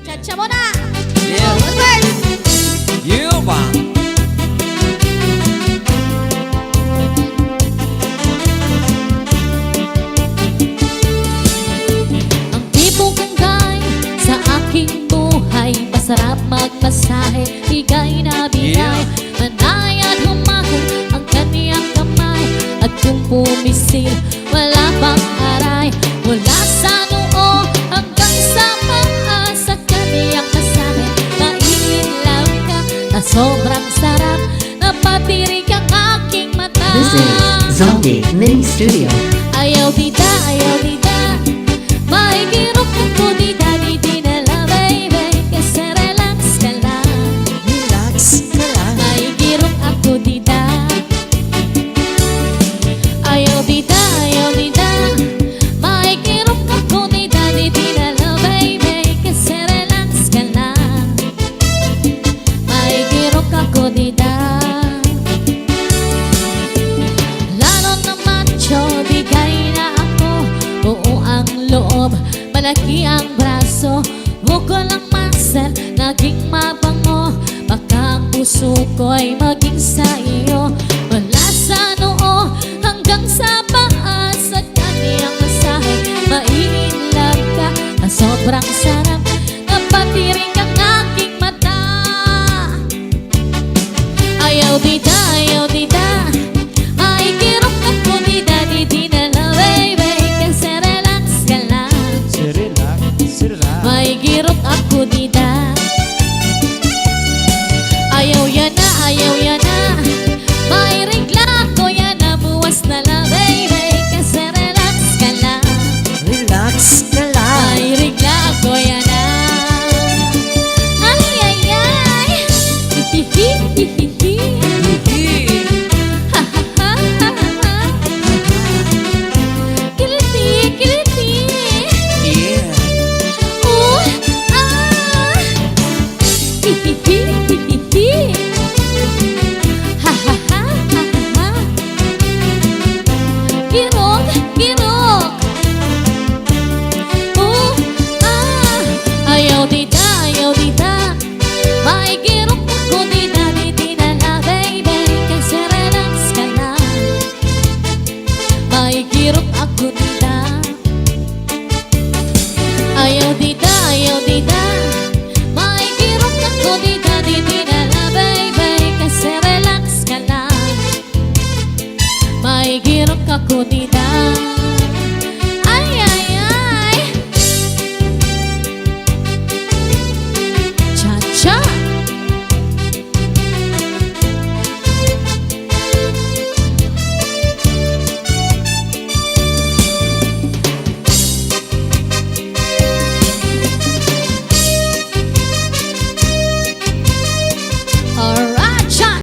Cha-cha muna! Yeah. Yeah, ba? Ang tipong kay sa aking buhay, masarap magmasahe, bigay na bigay. Manay at humahon ang kaniyang kamay, at kung pumisil, wala pang aray. Mula sa noo hanggang sa paa, sa kaniyang masahe, maiilaw ka na sobrang sarap, napatirig ang aking mata. This is Zombie Mini Studio. Ayaw dida, maigirok ako dida, di na lang baby, kasi relax ka lang. Relax ka lang. Maigirok ako dida. Ayaw dida, maigirok ako dida, di na lang baby, kasi relax ka lang. Maigirok ako dida. Lalo naman bigay na ako, buo ang loob, malaki ang braso, bukol ang muscle, naging mabango. Baka ang puso ko'y maging sa iyo. Mula sa noo hanggang sa paa, sa kaniyang masahe, maiinlove ka na sobrang sarap, napatiring ang aking mata. Ayaw dida, maikirok ako dida, di na lang baby, kasi relax ka lang. Relax. Maigirok ako dida.